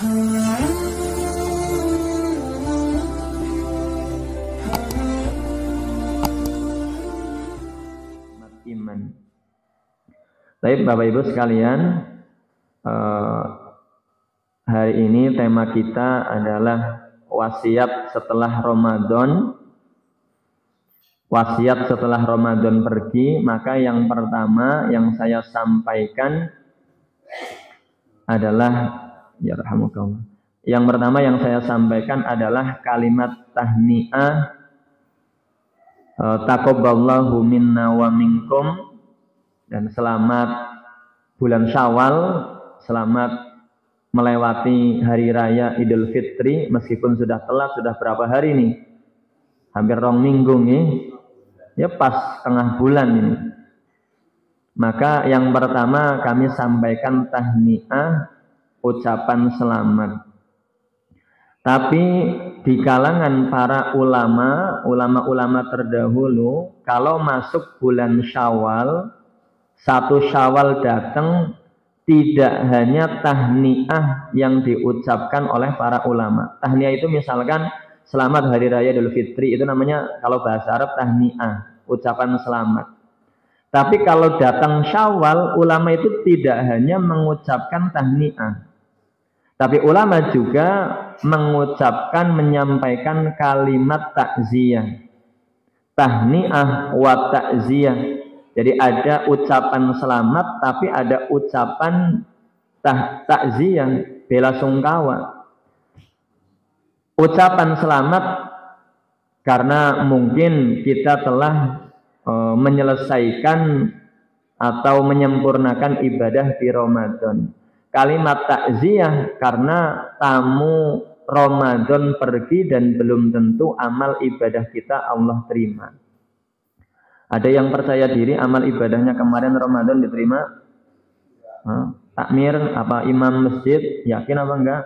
Iman. Baik Bapak Ibu sekalian, hari ini tema kita adalah wasiat setelah Ramadan. Wasiat setelah Ramadan pergi, maka yang pertama yang saya sampaikan adalah ya rahmukallah. Yang pertama yang saya sampaikan adalah kalimat tahni'ah, taqabbalallahu minna wa minkum, dan selamat bulan Syawal, selamat melewati hari raya Idul Fitri, meskipun sudah telat, sudah berapa hari nih? Hampir 2 minggu nih. Ya pas tengah bulan ini. Maka yang pertama kami sampaikan tahni'ah, ucapan selamat. Tapi di kalangan para ulama terdahulu, kalau masuk bulan Syawal, 1 Syawal datang, tidak hanya tahni'ah yang diucapkan oleh para ulama. Tahni'ah itu misalkan selamat hari raya Idul Fitri, itu namanya kalau bahasa Arab tahni'ah, ucapan selamat. Tapi kalau datang Syawal, ulama itu tidak hanya mengucapkan tahni'ah, tapi ulama juga mengucapkan, menyampaikan kalimat takziyah, tahni'ah wa takziyah. Jadi ada ucapan selamat, tapi ada ucapan takziyah, bela sungkawa. Ucapan selamat karena mungkin kita telah menyelesaikan atau menyempurnakan ibadah di Ramadan. Kalimat takziyah karena tamu Ramadan pergi dan belum tentu amal ibadah kita Allah terima. Ada yang percaya diri amal ibadahnya kemarin Ramadan diterima? Takmir apa imam masjid, yakin apa enggak?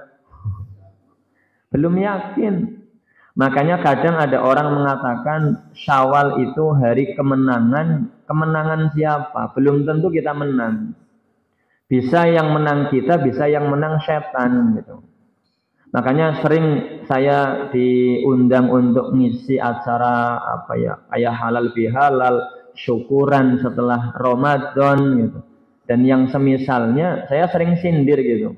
Belum yakin. Makanya kadang ada orang mengatakan Syawal itu hari kemenangan. Kemenangan siapa? Belum tentu kita menang. Bisa yang menang kita, bisa yang menang setan gitu. Makanya sering saya diundang untuk ngisi acara ayah halal bihalal, syukuran setelah Ramadan gitu. Dan yang semisalnya saya sering sindir gitu.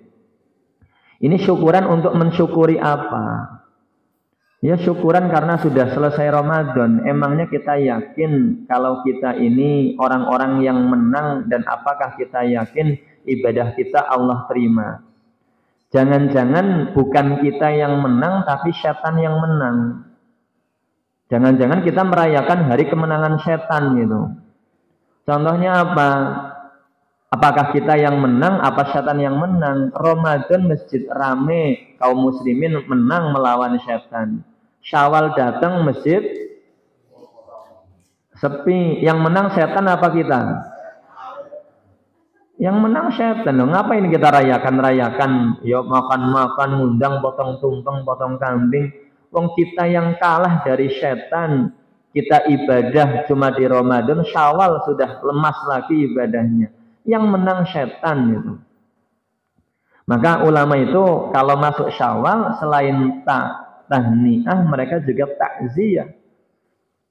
Ini syukuran untuk mensyukuri apa? Ya syukuran karena sudah selesai Ramadan. Emangnya kita yakin kalau kita ini orang-orang yang menang, dan apakah kita yakin ibadah kita Allah terima? Jangan-jangan bukan kita yang menang, tapi setan yang menang. Jangan-jangan kita merayakan hari kemenangan setan gitu. Contohnya apa? Apakah kita yang menang, apa setan yang menang? Ramadan masjid rame, kaum muslimin menang melawan setan. Syawal datang masjid sepi. Yang menang setan apa kita? Yang menang setan. Loh, ngapain kita rayakan? Yuk makan-makan, ngundang, potong tumpeng, potong kambing. Wong kita yang kalah dari setan. Kita ibadah cuma di Ramadan, Syawal sudah lemas lagi ibadahnya. Yang menang setan itu. Maka ulama itu kalau masuk Syawal selain tahni'ah, mereka juga takziyah,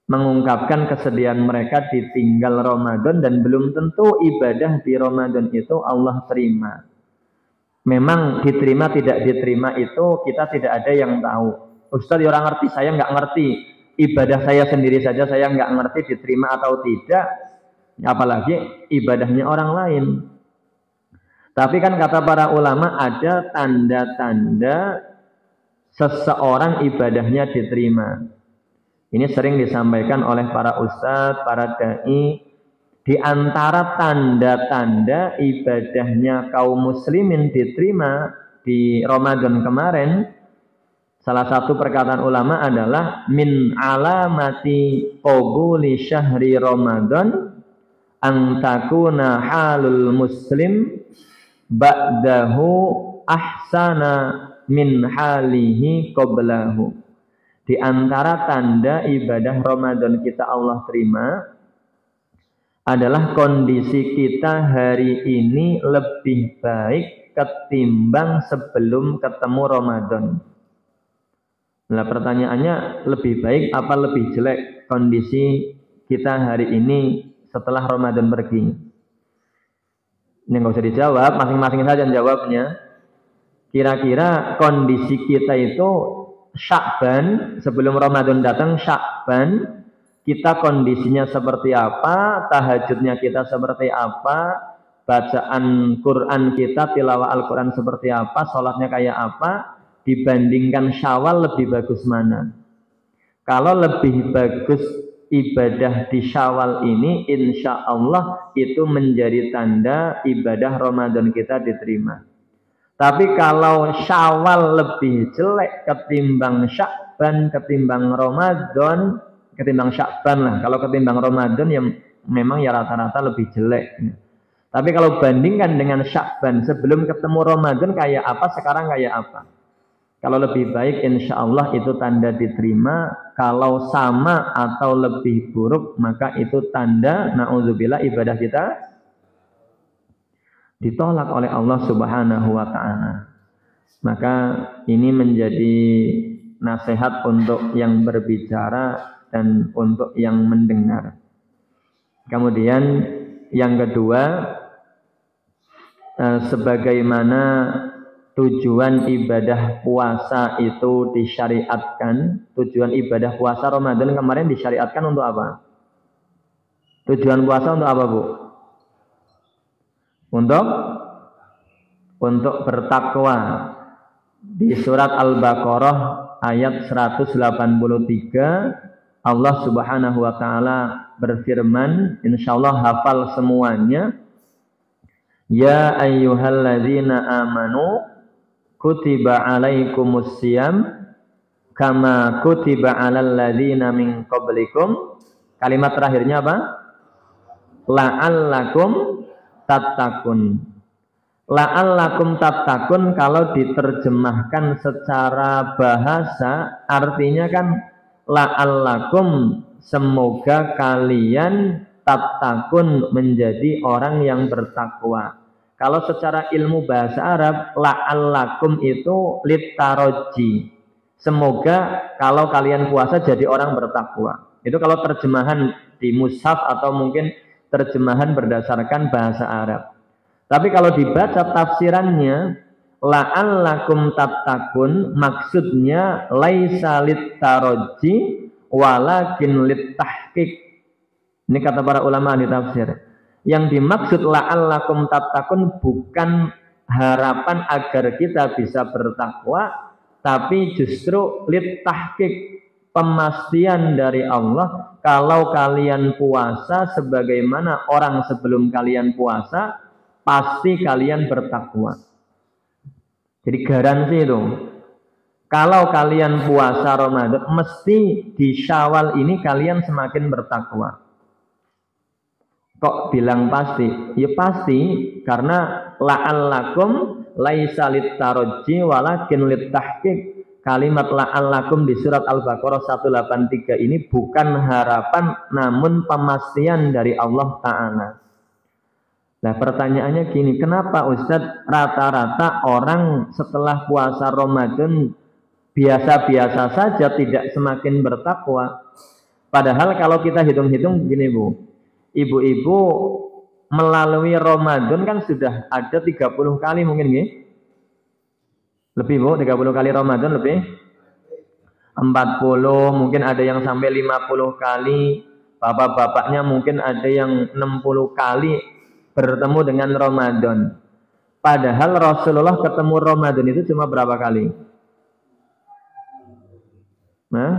mengungkapkan kesedihan mereka ditinggal Ramadan, dan belum tentu ibadah di Ramadan itu Allah terima. Memang diterima tidak diterima itu kita tidak ada yang tahu. Ustaz orang ngerti, saya nggak ngerti. Ibadah saya sendiri saja saya nggak ngerti diterima atau tidak. Apalagi ibadahnya orang lain. Tapi kan kata para ulama ada tanda-tanda seseorang ibadahnya diterima. Ini sering disampaikan oleh para ustadz, para dai. Di antara tanda-tanda ibadahnya kaum muslimin diterima di Ramadan kemarin, salah satu perkataan ulama adalah min alamati qabuli syahri Ramadan an takuna halul muslim ba'dahu ahsana min halihi qablahu. Di antara tanda ibadah Ramadan kita Allah terima adalah kondisi kita hari ini lebih baik ketimbang sebelum ketemu Ramadan. Nah, pertanyaannya, lebih baik apa lebih jelek kondisi kita hari ini setelah Ramadan pergi? Ini nggak usah dijawab, masing-masing saja jawabnya. Kira-kira kondisi kita itu Sya'ban, sebelum Ramadan datang Sya'ban, kita kondisinya seperti apa, tahajudnya kita seperti apa, bacaan Quran kita, tilawah Al-Quran seperti apa, sholatnya kayak apa, dibandingkan Syawal lebih bagus mana? Kalau lebih bagus ibadah di Syawal ini, insya Allah itu menjadi tanda ibadah Ramadan kita diterima. Tapi kalau Syawal lebih jelek ketimbang Sya'ban, ketimbang Ramadan, ketimbang Sya'ban lah. Kalau ketimbang Ramadan yang memang ya rata-rata lebih jelek. Tapi kalau bandingkan dengan Sya'ban sebelum ketemu Ramadan kayak apa, sekarang kayak apa? Kalau lebih baik insya Allah itu tanda diterima. Kalau sama atau lebih buruk maka itu tanda na'udzubillah ibadah kita ditolak oleh Allah Subhanahu wa ta'ala. Maka ini menjadi nasihat untuk yang berbicara dan untuk yang mendengar. Kemudian yang kedua, sebagaimana tujuan ibadah puasa itu disyariatkan, tujuan ibadah puasa Ramadan kemarin disyariatkan untuk apa? Tujuan puasa untuk apa, Bu? Untuk bertakwa. Di surat Al-Baqarah ayat 183 Allah Subhanahu wa taala berfirman, insyaallah hafal semuanya. Ya ayyuhalladzina amanu kutiba alaikumus syiyam kama kutiba alal ladzina min qablikum. Kalimat terakhirnya apa? La'allakum tattaqun. La'allakum tattaqun kalau diterjemahkan secara bahasa artinya kan la'allakum, semoga kalian tattaqun, menjadi orang yang bertakwa. Kalau secara ilmu bahasa Arab, la'allakum itu littaroji, semoga kalau kalian puasa jadi orang bertakwa. Itu kalau terjemahan di mushaf atau mungkin terjemahan berdasarkan bahasa Arab. Tapi kalau dibaca tafsirannya, la'allakum tattaqun, maksudnya laisa littaroji walakin littahqiq. Ini kata para ulama di tafsir. Yang dimaksud la'allakum tattaqun bukan harapan agar kita bisa bertakwa, tapi justru littahqiq, pemastian dari Allah kalau kalian puasa sebagaimana orang sebelum kalian puasa, pasti kalian bertakwa. Jadi garansi itu. Kalau kalian puasa Ramadan, mesti di Syawal ini kalian semakin bertakwa. Kok bilang pasti? Ya pasti, karena la'allakum laisa littaroji walakin littahqiq. Kalimat la'allakum di surat Al-Baqarah 183 ini bukan harapan namun pemastian dari Allah Ta'ala. Nah pertanyaannya gini, kenapa Ustadz rata-rata orang setelah puasa Ramadan biasa-biasa saja tidak semakin bertakwa? Padahal kalau kita hitung-hitung gini Bu, ibu-ibu melalui Ramadan kan sudah ada 30 kali mungkin nggih? Lebih Bu, 30 kali Ramadan lebih? 40, mungkin ada yang sampai 50 kali. Bapak-bapaknya mungkin ada yang 60 kali bertemu dengan Ramadan. Padahal Rasulullah ketemu Ramadan itu cuma berapa kali? Nah,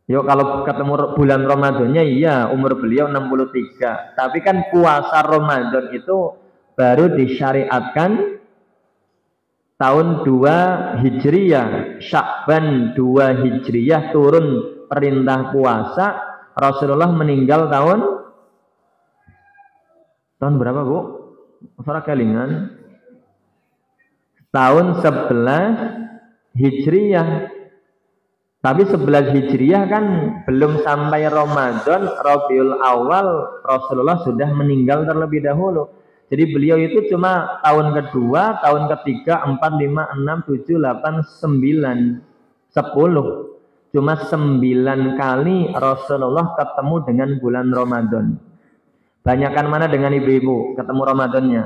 yuk kalau ketemu bulan Ramadannya iya umur beliau 63. Tapi kan puasa Ramadan itu baru disyariatkan tahun 2 Hijriyah. Sya'ban 2 Hijriyah turun perintah puasa. Rasulullah meninggal tahun berapa Bu? Suara kelingan. Tahun 11 Hijriyah. Tapi 11 Hijriyah kan belum sampai Ramadan, Rabiul Awal Rasulullah sudah meninggal terlebih dahulu. Jadi beliau itu cuma tahun kedua, tahun ketiga, 4, 5, 6, 7, 8, 9, 10. Cuma 9 kali Rasulullah ketemu dengan bulan Ramadan. Banyakan mana dengan ibu-ibu ketemu Ramadannya?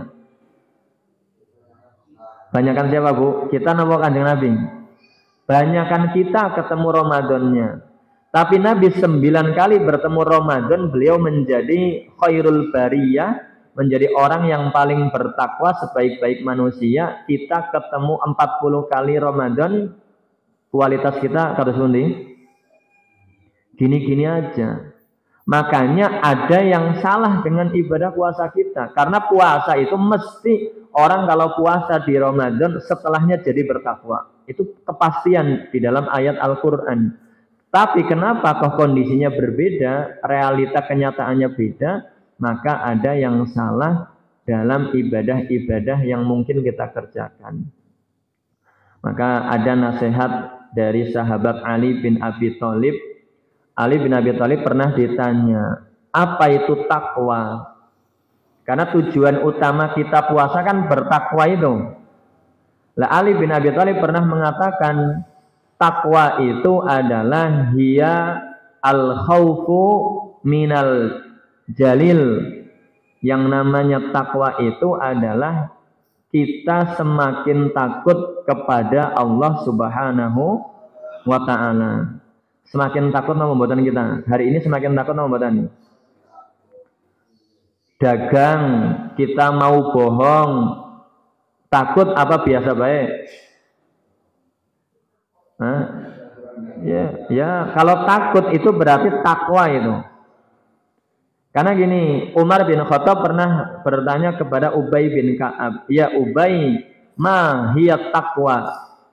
Banyakan siapa, Bu? Kita napa Kanjeng Nabi? Banyakan kita ketemu Ramadannya. Tapi Nabi 9 kali bertemu Ramadan, beliau menjadi khairul bariyah, menjadi orang yang paling bertakwa, sebaik-baik manusia. Kita ketemu 40 kali Ramadan, kualitas kita kata sundi gini-gini aja. Makanya ada yang salah dengan ibadah puasa kita, karena puasa itu mesti orang kalau puasa di Ramadan setelahnya jadi bertakwa. Itu kepastian di dalam ayat Al-Quran. Tapi kenapa kok kondisinya berbeda, realita kenyataannya beda, maka ada yang salah dalam ibadah-ibadah yang mungkin kita kerjakan. Maka ada nasihat dari sahabat Ali bin Abi Thalib. Ali bin Abi Thalib pernah ditanya, apa itu takwa? Karena tujuan utama kita puasa kan bertakwa itu. Lah Ali bin Abi Thalib pernah mengatakan, takwa itu adalah hiya al-khaufu minal jalil. Yang namanya takwa itu adalah kita semakin takut kepada Allah Subhanahu wa ta'ala. Semakin takut nama pembuatan kita. Hari ini semakin takut nama pembuatan. Dagang, kita mau bohong, takut apa biasa baik? Hah? Ya, kalau takut itu berarti takwa itu. Karena gini, Umar bin Khattab pernah bertanya kepada Ubay bin Ka'ab, ya Ubay, ma hiya taqwa?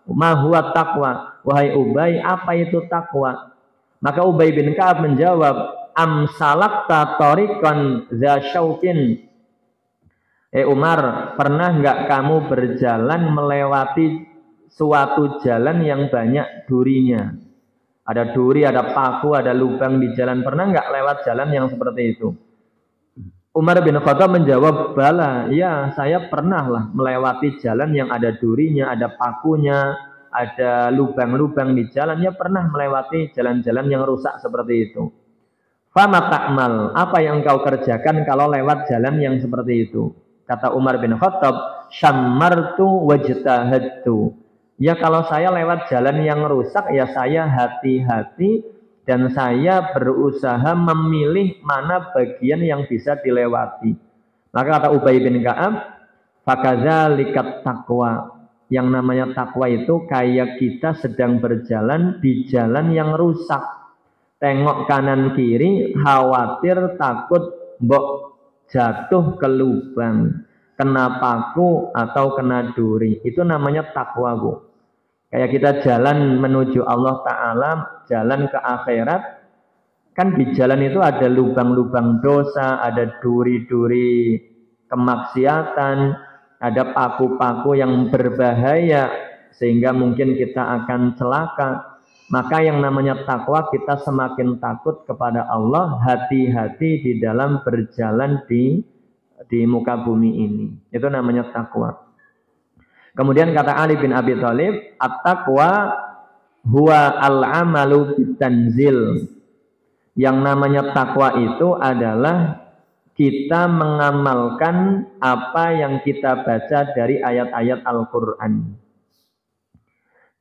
Ma huwa taqwa? Wahai Ubay, apa itu takwa? Maka Ubay bin Ka'ab menjawab, amsalakta tariqan za syaukin. Umar, pernah enggak kamu berjalan melewati suatu jalan yang banyak durinya? Ada duri, ada paku, ada lubang di jalan. Pernah enggak lewat jalan yang seperti itu? Umar bin Khattab menjawab, bala, ya saya pernah lah melewati jalan yang ada durinya, ada pakunya, ada lubang-lubang di jalan. Ya pernah melewati jalan-jalan yang rusak seperti itu. Fama ta'mal, apa yang kau kerjakan kalau lewat jalan yang seperti itu? Kata Umar bin Khattab, syammartu wajtahadtu. Ya kalau saya lewat jalan yang rusak, ya saya hati-hati dan saya berusaha memilih mana bagian yang bisa dilewati. Maka kata Ubay bin Ka'ab, fakadzalikat taqwa. Yang namanya takwa itu kayak kita sedang berjalan di jalan yang rusak. Tengok kanan kiri, khawatir takut mbok jatuh ke lubang, kena paku atau kena duri. Itu namanya takwa, Bu. Kayak kita jalan menuju Allah Ta'ala, jalan ke akhirat, kan di jalan itu ada lubang-lubang dosa, ada duri-duri kemaksiatan, ada paku-paku yang berbahaya, sehingga mungkin kita akan celaka. Maka yang namanya takwa, kita semakin takut kepada Allah, hati-hati di dalam berjalan di muka bumi ini. Itu namanya takwa. Kemudian kata Ali bin Abi Thalib, at-taqwa huwa al-amalu bitanzil. Yang namanya takwa itu adalah kita mengamalkan apa yang kita baca dari ayat-ayat Al-Quran.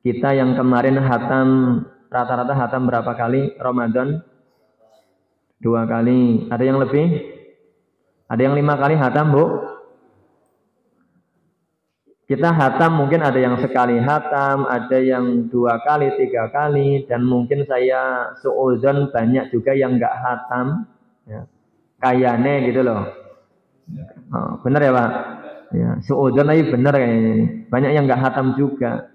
Kita yang kemarin hatam, rata-rata hatam berapa kali Ramadan? 2 kali. Ada yang lebih? Ada yang 5 kali hatam, Bu? Kita hatam mungkin ada yang sekali hatam, ada yang 2 kali, 3 kali, dan mungkin saya suudzon banyak juga yang enggak hatam, ya. Kayane gitu loh. Oh, benar ya Pak? Ya, suudzon aja benar kayaknya. Banyak yang enggak hatam juga.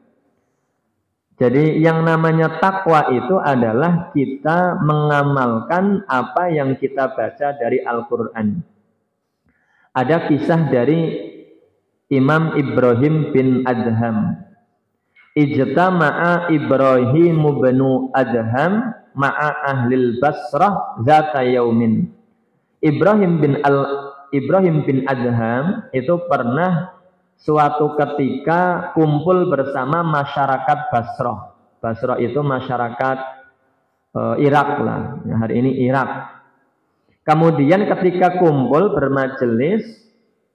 Jadi yang namanya takwa itu adalah kita mengamalkan apa yang kita baca dari Al-Quran. Ada kisah dari Imam Ibrahim bin Adham. Ijtama'a Ibrahim bin Adham ma'a ahlil Basrah zata yaumin. Ibrahim bin Ibrahim bin Adham itu pernah suatu ketika kumpul bersama masyarakat Basrah. Basrah itu masyarakat Irak lah. Hari ini Irak. Kemudian ketika kumpul bermajelis,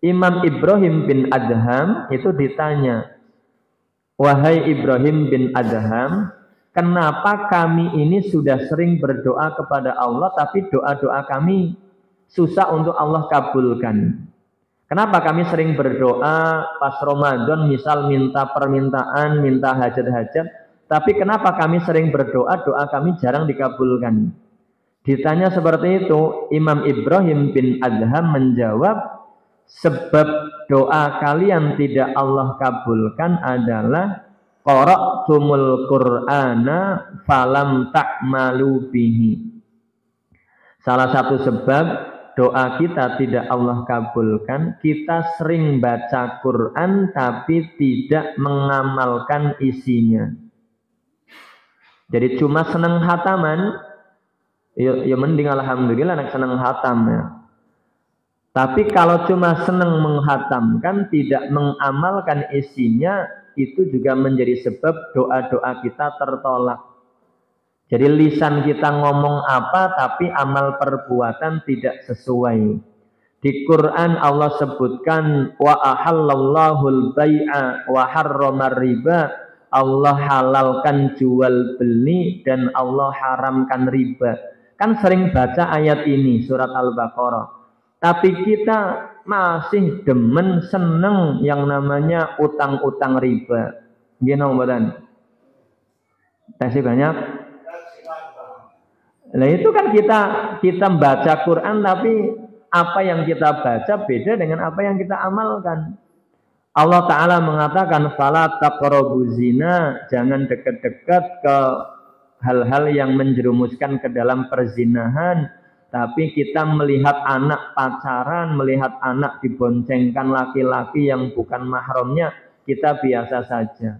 Imam Ibrahim bin Adham itu ditanya, "Wahai Ibrahim bin Adham, kenapa kami ini sudah sering berdoa kepada Allah tapi doa-doa kami susah untuk Allah kabulkan? Kenapa kami sering berdoa pas Ramadan misal minta permintaan, minta hajat-hajat, tapi kenapa kami sering berdoa, doa kami jarang dikabulkan?" Ditanya seperti itu, Imam Ibrahim bin Adham menjawab, sebab doa kalian tidak Allah kabulkan adalah qara'tumul Qur'ana falam ta'malu bihi. Salah satu sebab doa kita tidak Allah kabulkan, kita sering baca Quran tapi tidak mengamalkan isinya. Jadi cuma senang hataman, ya mending alhamdulillah nak senang hatam ya. Tapi kalau cuma senang menghatamkan tidak mengamalkan isinya, itu juga menjadi sebab doa-doa kita tertolak. Jadi lisan kita ngomong apa tapi amal perbuatan tidak sesuai. Di Quran Allah sebutkan wa ahallallahul bai'a wa harramar riba. Allah halalkan jual beli dan Allah haramkan riba. Kan sering baca ayat ini surat Al-Baqarah. Tapi kita masih demen seneng yang namanya utang-utang riba. Gimana badan? Kasih banyak. Nah itu kan kita baca Quran tapi apa yang kita baca beda dengan apa yang kita amalkan. Allah Ta'ala mengatakan fala taqrabuz zina, jangan dekat-dekat ke hal-hal yang menjerumuskan ke dalam perzinahan. Tapi kita melihat anak pacaran, melihat anak diboncengkan laki-laki yang bukan mahramnya, kita biasa saja.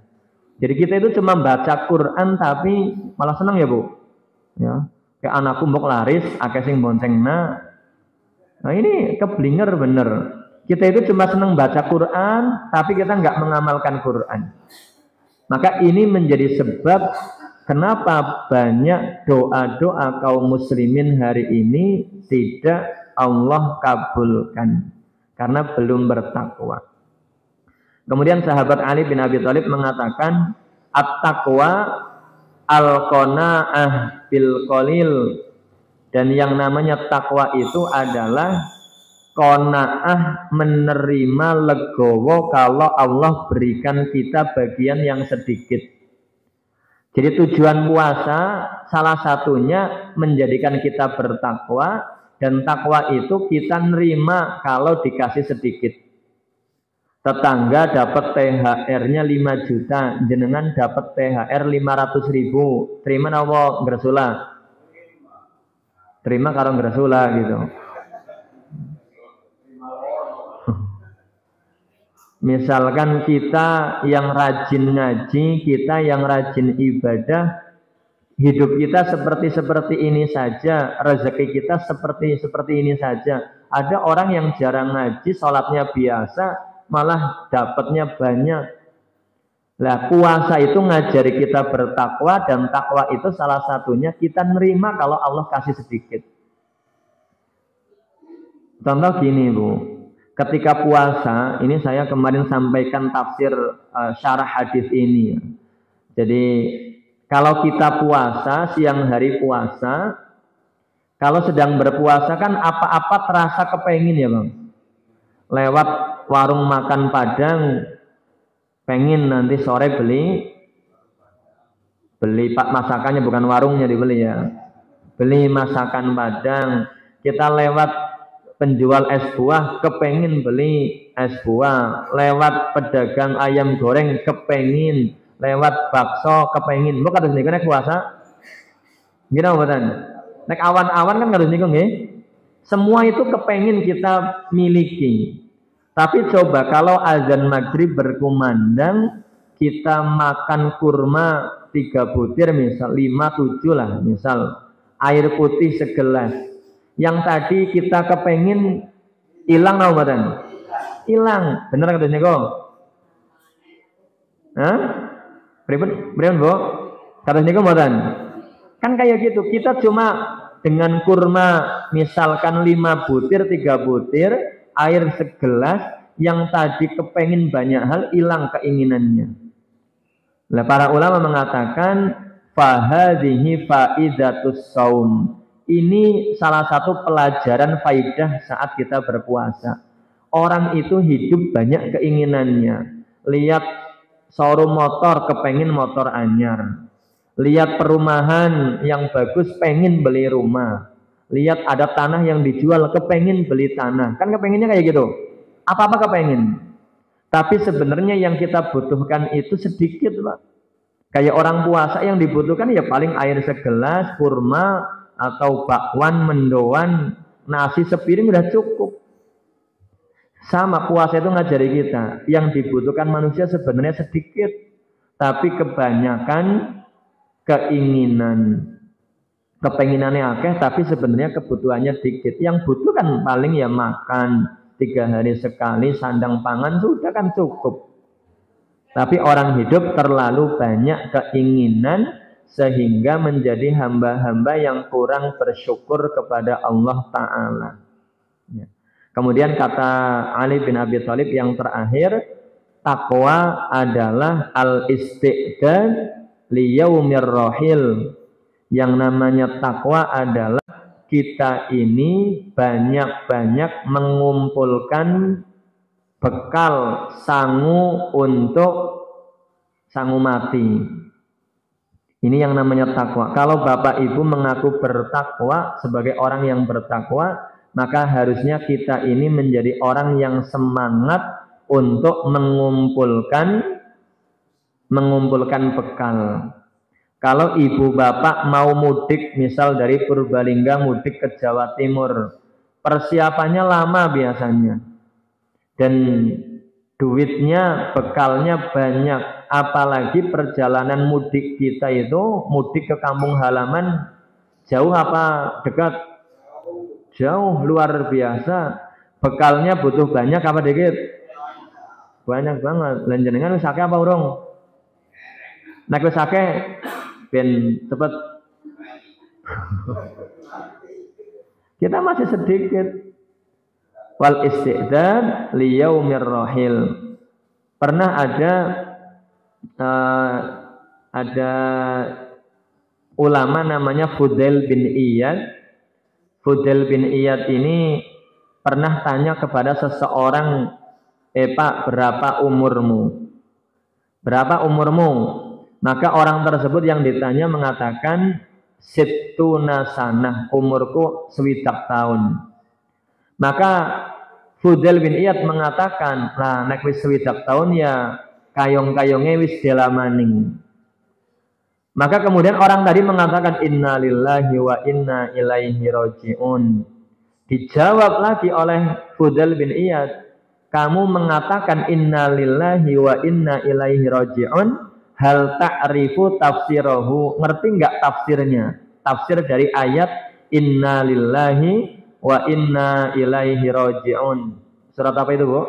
Jadi kita itu cuma baca Quran tapi malah senang ya Bu. Ya, kayak anakku mbok laris, akeh sing boncengna. Nah ini keblinger bener. Kita itu cuma senang baca Quran, tapi kita nggak mengamalkan Quran. Maka ini menjadi sebab kenapa banyak doa-doa kaum muslimin hari ini tidak Allah kabulkan. Karena belum bertakwa. Kemudian sahabat Ali bin Abi Thalib mengatakan, at-taqwa al-qanaah bil qalil. Dan yang namanya takwa itu adalah qanaah, menerima legowo kalau Allah berikan kita bagian yang sedikit. Jadi tujuan puasa salah satunya menjadikan kita bertakwa, dan takwa itu kita nerima kalau dikasih sedikit. Tetangga dapat THR-nya 5 juta, jenengan dapat THR 500.000. Terima nawa ngersula? Terima karo ngersula gitu. Misalkan kita yang rajin ngaji, kita yang rajin ibadah, hidup kita seperti ini saja, rezeki kita seperti ini saja. Ada orang yang jarang ngaji, sholatnya biasa, malah dapatnya banyak. Lah puasa itu ngajari kita bertakwa, dan takwa itu salah satunya kita nerima kalau Allah kasih sedikit. Contoh gini Bu. Ketika puasa, ini saya kemarin sampaikan tafsir syarah hadis ini. Jadi kalau kita puasa, siang hari puasa, kalau sedang berpuasa kan apa-apa terasa kepengin ya Bang. Lewat warung makan Padang, pengen nanti sore beli pak masakannya, bukan warungnya dibeli ya. Beli masakan Padang. Kita lewat penjual es buah, kepengin beli es buah. Lewat pedagang ayam goreng, kepengin. Lewat bakso, kepengin. Mbok harus niku nek puasa. Gimana mboten? Nek awan-awan kan harus niku nggih. Semua itu kepengin kita miliki. Tapi coba kalau azan maghrib berkumandang, kita makan kurma 3 butir misal, 5-7 lah misal. Air putih segelas. Yang tadi kita kepengin Ilang apa mboten? Ilang. Bener kados niku? Hah? Pripun, Bu? Kados niku mboten? Kan kayak gitu. Kita cuma dengan kurma misalkan 5 butir, 3 butir, air segelas, yang tadi kepengin banyak hal, hilang keinginannya. Nah, para ulama mengatakan fahadhihi faidatus saum. Ini salah satu pelajaran faidah saat kita berpuasa. Orang itu hidup banyak keinginannya. Lihat showroom motor, kepengin motor anyar. Lihat perumahan yang bagus, pengen beli rumah. Lihat ada tanah yang dijual, kepengin beli tanah. Kan kepenginnya kayak gitu. Apa-apa kepengin. Tapi sebenarnya yang kita butuhkan itu sedikit, Pak. Kayak orang puasa yang dibutuhkan ya paling air segelas, kurma, atau bakwan, mendoan, nasi sepiring udah cukup. Sama puasa itu ngajari kita, yang dibutuhkan manusia sebenarnya sedikit, tapi kebanyakan keinginan. Kepenginannya akeh, tapi sebenarnya kebutuhannya dikit. Yang butuh kan paling ya makan 3 hari sekali, sandang pangan sudah kan cukup. Tapi orang hidup terlalu banyak keinginan sehingga menjadi hamba-hamba yang kurang bersyukur kepada Allah Ta'ala. Ya. Kemudian kata Ali bin Abi Thalib yang terakhir, takwa adalah al-istiqdad liyaumir rahil. Yang namanya takwa adalah kita ini banyak-banyak mengumpulkan bekal sangu untuk sangu mati. Ini yang namanya takwa. Kalau Bapak Ibu mengaku bertakwa sebagai orang yang bertakwa, maka harusnya kita ini menjadi orang yang semangat untuk mengumpulkan bekal. Kalau ibu bapak mau mudik, misal dari Purbalingga mudik ke Jawa Timur, persiapannya lama biasanya. Dan duitnya, bekalnya banyak. Apalagi perjalanan mudik kita itu, mudik ke kampung halaman, jauh apa dekat? Jauh, luar biasa. Bekalnya butuh banyak apa dikit? Banyak banget. Lanjenengan usake apa urung? Nek usake ben cepet. Kita masih sedikit. Wal istiqdad liyaumir rahil. Pernah ada ulama namanya Fudail bin Iyad. Fudail bin Iyad ini pernah tanya kepada seseorang, Pak, berapa umurmu? Berapa umurmu? Maka orang tersebut yang ditanya mengatakan, Sittuna sanah, umurku 20 tahun. Maka Fudail bin Iyad mengatakan, lah nek wis 20 tahun ya kayong-kayonge wis delamaning. Maka kemudian orang tadi mengatakan inna lillahi wa inna ilaihi raji'un. Dijawab lagi oleh Fudail bin Iyad, kamu mengatakan inna lillahi wa inna ilaihi raji'un, hal ta'rifu tafsirahu, ngerti enggak tafsirnya? Tafsir dari ayat inna lillahi wa inna ilaihi raji'un. Surat apa itu, Bu?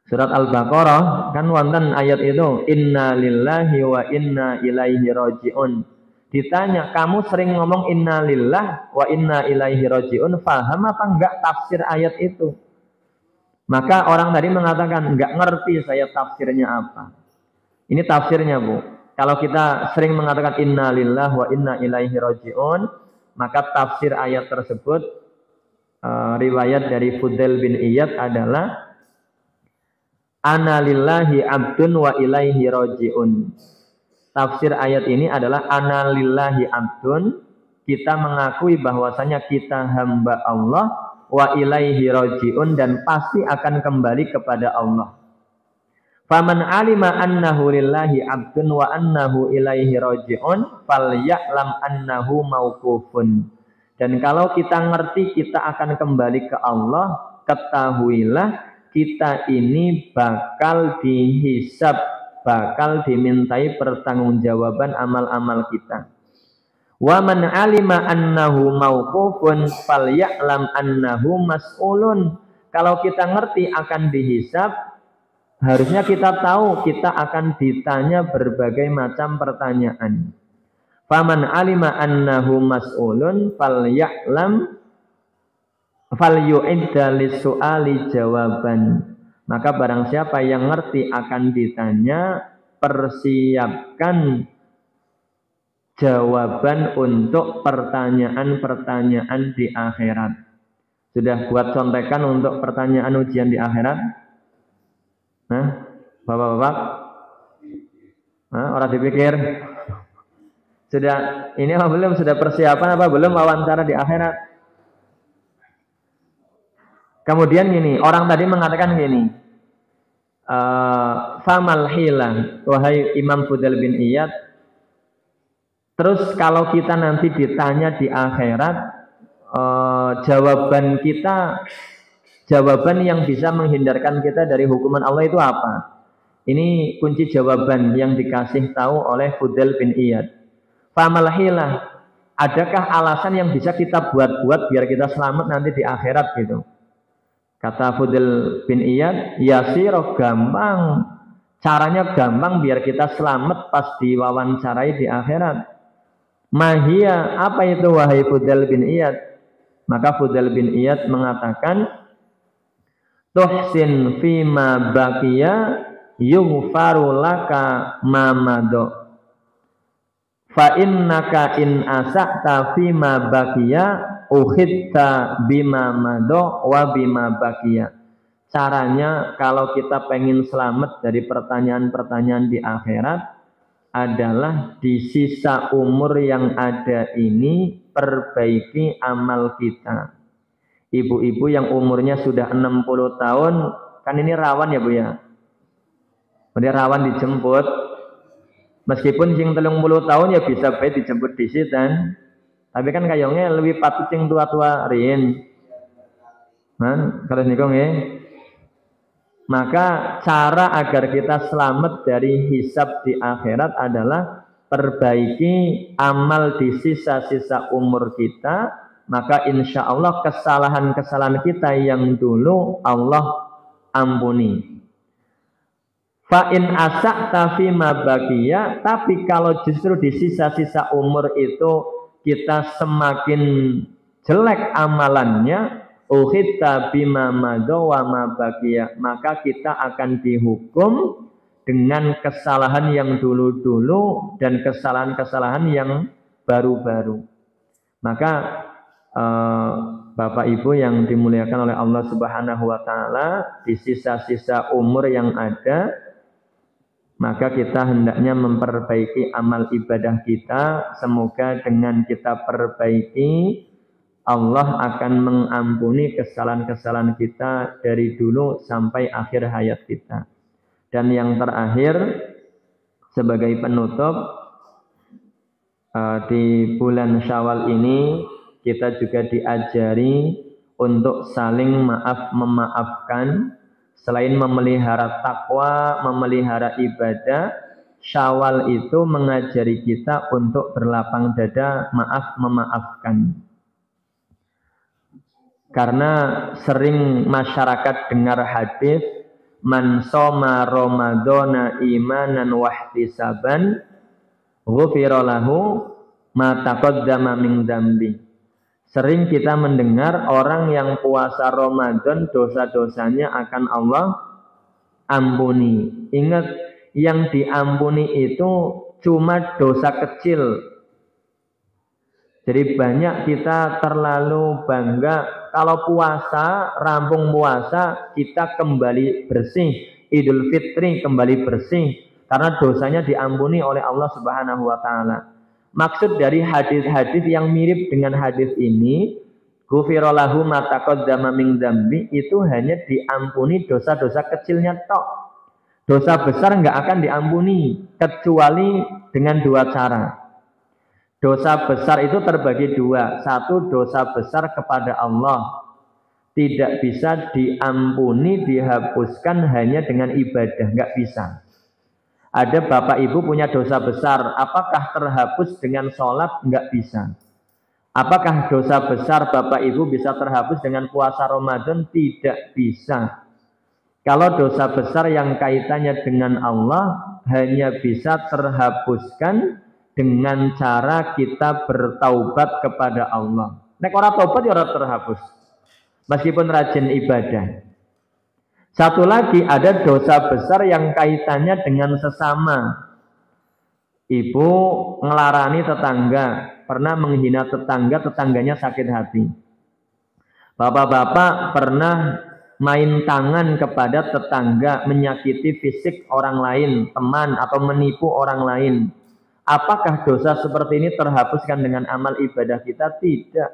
Surat Al-Baqarah kan wonten ayat itu, inna lillahi wa inna ilaihi raji'un. Ditanya, kamu sering ngomong inna lillah wa inna ilaihi raji'un, paham apa enggak tafsir ayat itu? Maka orang tadi mengatakan, enggak ngerti saya tafsirnya apa. Ini tafsirnya, Bu. Kalau kita sering mengatakan inna lillah wa inna ilaihi raji'un, maka tafsir ayat tersebut riwayat dari Fudail bin Iyad adalah ana lillahi abdun wa ilaihi raji'un. Tafsir ayat ini adalah ana lillahi abdun, kita mengakui bahwasanya kita hamba Allah, wa ilaihi raji'un, dan pasti akan kembali kepada Allah. Faman alima annahu lillahi abdun wa annahu ilaihi raji'un falya'lam annahu mauqufun. Dan kalau kita ngerti kita akan kembali ke Allah, ketahuilah kita ini bakal dihisab, bakal dimintai pertanggungjawaban amal-amal kita. Wa man alima annahu mauqufun falya'lam annahu mas'ulun. Kalau kita ngerti akan dihisab, harusnya kita tahu kita akan ditanya berbagai macam pertanyaan. Faman alima annahu mas'ulun falya'lam falyu'idda lis-su'ali jawaban. Maka barang siapa yang ngerti akan ditanya, persiapkan jawaban untuk pertanyaan-pertanyaan di akhirat. Sudah buat contekan untuk pertanyaan ujian di akhirat? Nah, bapak-bapak? Nah, orang dipikir sudah ini apa belum? Sudah persiapan apa belum wawancara di akhirat? Kemudian gini, orang tadi mengatakan gini, famal hilang, wahai Imam Fudail bin Iyad. Terus kalau kita nanti ditanya di akhirat, jawaban yang bisa menghindarkan kita dari hukuman Allah itu apa? Ini kunci jawaban yang dikasih tahu oleh Fudail bin Iyad. Famal hilang, adakah alasan yang bisa kita buat-buat biar kita selamat nanti di akhirat gitu? Kata Fudail bin Iyad, yasiroh, gampang. Caranya gampang biar kita selamat pas diwawancarai di akhirat. Mahia, apa itu wahai Fudail bin Iyad? Maka Fudail bin Iyad mengatakan, tuhsin fima baqiya yughfaru laka ma mado. Fa innaka in asakta fima baqiya ukhidta bima mado wa bima baqiya. Caranya kalau kita pengen selamat dari pertanyaan-pertanyaan di akhirat adalah di sisa umur yang ada ini perbaiki amal kita. Ibu-ibu yang umurnya sudah 60 tahun, kan ini rawan ya Bu ya? Dia rawan dijemput. Meskipun sing 30 tahun ya bisa baik dijemput disitan. Tapi kan kayaknya lebih patut sing tua-tua riyen. Nah, kalau niku nggih. Maka cara agar kita selamat dari hisab di akhirat adalah perbaiki amal di sisa-sisa umur kita. Maka insya Allah kesalahan-kesalahan kita yang dulu Allah ampuni. Fa'in asakta fima baqiya, tapi kalau justru di sisa-sisa umur itu kita semakin jelek amalannya, ukhidta bima mado wa ma baqiya, maka kita akan dihukum dengan kesalahan yang dulu-dulu dan kesalahan-kesalahan yang baru-baru. Maka Bapak Ibu yang dimuliakan oleh Allah Subhanahu wa taala, di sisa-sisa umur yang ada, maka kita hendaknya memperbaiki amal ibadah kita. Semoga dengan kita perbaiki, Allah akan mengampuni kesalahan-kesalahan kita dari dulu sampai akhir hayat kita. Dan yang terakhir, sebagai penutup, di bulan Syawal ini kita juga diajari untuk saling maaf-memaafkan. Selain memelihara takwa, memelihara ibadah, Syawal itu mengajari kita untuk berlapang dada, maaf-memaafkan. Karena sering masyarakat dengar hadis, man soma Ramadhana imanan wahtisaban ghufira lahu ma taqaddama min dzambi. Sering kita mendengar orang yang puasa Ramadan dosa-dosanya akan Allah ampuni. Ingat, yang diampuni itu cuma dosa kecil. Jadi banyak kita terlalu bangga kalau puasa, rampung puasa, kita kembali bersih. Idul Fitri kembali bersih karena dosanya diampuni oleh Allah Subhanahu wa taala. Maksud dari hadis-hadis yang mirip dengan hadis ini, ghufira lahu ma taqaddama min dzambi, itu hanya diampuni dosa-dosa kecilnya tok. Dosa besar enggak akan diampuni kecuali dengan dua cara. Dosa besar itu terbagi dua. Satu, dosa besar kepada Allah, tidak bisa diampuni, dihapuskan hanya dengan ibadah, enggak bisa. Ada bapak ibu punya dosa besar, apakah terhapus dengan sholat? Enggak bisa. Apakah dosa besar bapak ibu bisa terhapus dengan puasa Ramadan? Tidak bisa. Kalau dosa besar yang kaitannya dengan Allah hanya bisa terhapuskan dengan cara kita bertaubat kepada Allah. Nek ora taubat ya ora terhapus. Meskipun rajin ibadah. Satu lagi ada dosa besar yang kaitannya dengan sesama. Ibu ngelarani tetangga, pernah menghina tetangga, tetangganya sakit hati. Bapak-bapak pernah main tangan kepada tetangga, menyakiti fisik orang lain, teman, atau menipu orang lain. Apakah dosa seperti ini terhapuskan dengan amal ibadah kita? Tidak.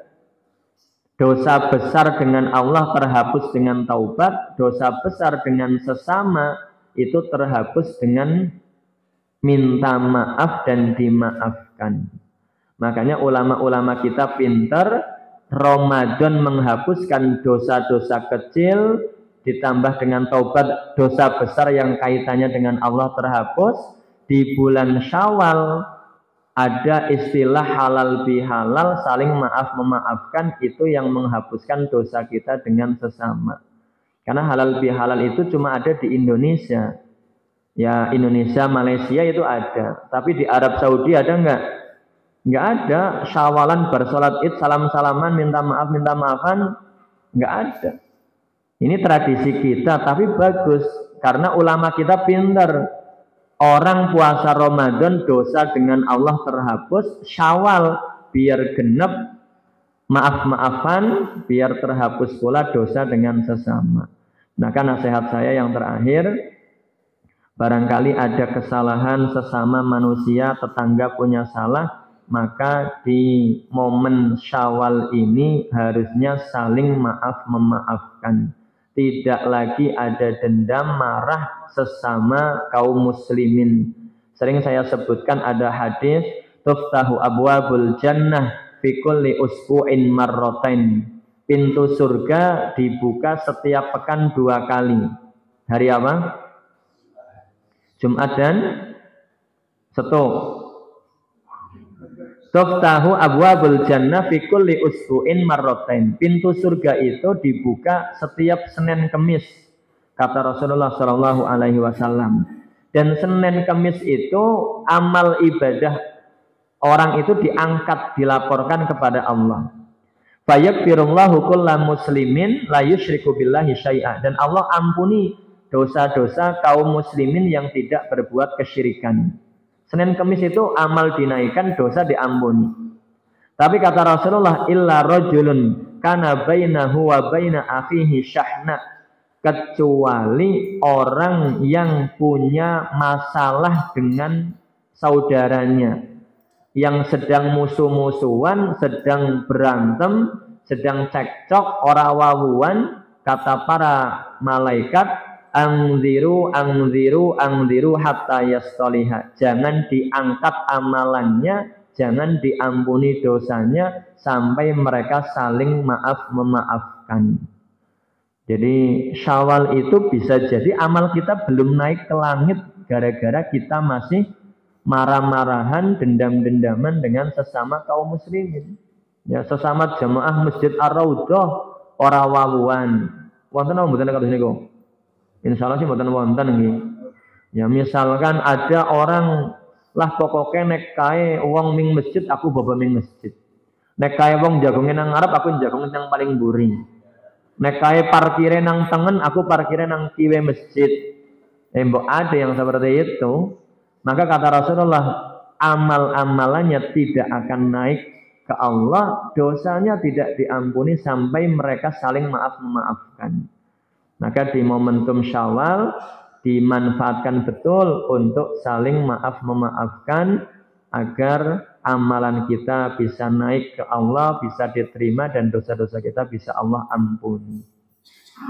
Dosa besar dengan Allah terhapus dengan taubat, dosa besar dengan sesama itu terhapus dengan minta maaf dan dimaafkan. Makanya ulama-ulama kita pintar, Ramadan menghapuskan dosa-dosa kecil, ditambah dengan taubat dosa besar yang kaitannya dengan Allah terhapus. Di bulan Syawal ada istilah halal bihalal, saling maaf memaafkan, itu yang menghapuskan dosa kita dengan sesama. Karena halal bihalal itu cuma ada di Indonesia. Ya Indonesia, Malaysia itu ada. Tapi di Arab Saudi ada enggak? Enggak ada. Syawalan bersolat id, salam-salaman, minta maafan. Enggak ada. Ini tradisi kita, tapi bagus. Karena ulama kita pintar. Orang puasa Ramadan dosa dengan Allah terhapus, Syawal biar genep maaf-maafan, biar terhapus pula dosa dengan sesama. Maka nasihat saya yang terakhir, barangkali ada kesalahan sesama manusia, tetangga punya salah, maka di momen Syawal ini harusnya saling maaf memaafkan. Tidak lagi ada dendam, marah sesama kaum muslimin. Sering saya sebutkan ada hadis, tuftahu abwabul jannah fi kulli usbu'in marratain. Pintu surga dibuka setiap pekan 2 kali. Hari apa? Jumat dan Sabtu. Tuftahu abwabul jannah fi kulli usbu'in marratain. Pintu surga itu dibuka setiap Senin Kemis, kata Rasulullah Shallallahu alaihi wasallam. Dan Senin Kemis itu amal ibadah orang itu diangkat, dilaporkan kepada Allah. Fayaghfirullahu kulla muslimin la yusyriku billahi syai'a. Dan Allah ampuni dosa-dosa kaum muslimin yang tidak berbuat kesyirikan. Senin Kemis itu amal dinaikkan, dosa diampuni. Tapi kata Rasulullah, illa rajulun kana bainahu wa baina akhihi syahna, kecuali orang yang punya masalah dengan saudaranya, yang sedang musuh-musuhan, sedang berantem, sedang cekcok, ora wawuan, kata para malaikat, angziru hatta yastoliha. Jangan diangkat amalannya, jangan diampuni dosanya sampai mereka saling maaf memaafkan. Jadi Syawal itu bisa jadi amal kita belum naik ke langit gara-gara kita masih marah-marahan, dendam-dendaman dengan sesama kaum muslimin. Ya, sesama jamaah Masjid Ar-Raudhah ora wawuan. Wonten apa mboten kados niku? Insyaallah sih mboten wonten nggih. Ya misalkan ada orang lah pokoknya nek kae wong ming masjid aku baba ming masjid. Nek kae wong jagonge nang ngarep aku jagonge nang paling mburi. Nek kae parkire nang tengen aku parkire nang kiwe masjid. Mbok ada yang seperti itu. Maka kata Rasulullah, amal-amalannya tidak akan naik ke Allah, dosanya tidak diampuni sampai mereka saling maaf memaafkan. Maka di momentum Syawal dimanfaatkan betul untuk saling maaf memaafkan agar amalan kita bisa naik ke Allah, bisa diterima, dan dosa-dosa kita bisa Allah ampuni.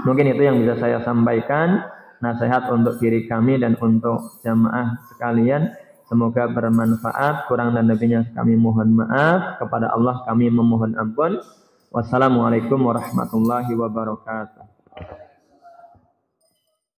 Mungkin itu yang bisa saya sampaikan, nasihat untuk diri kami dan untuk jamaah sekalian. Semoga bermanfaat. Kurang dan lebihnya kami mohon maaf. Kepada Allah kami memohon ampun. Wassalamualaikum warahmatullahi wabarakatuh.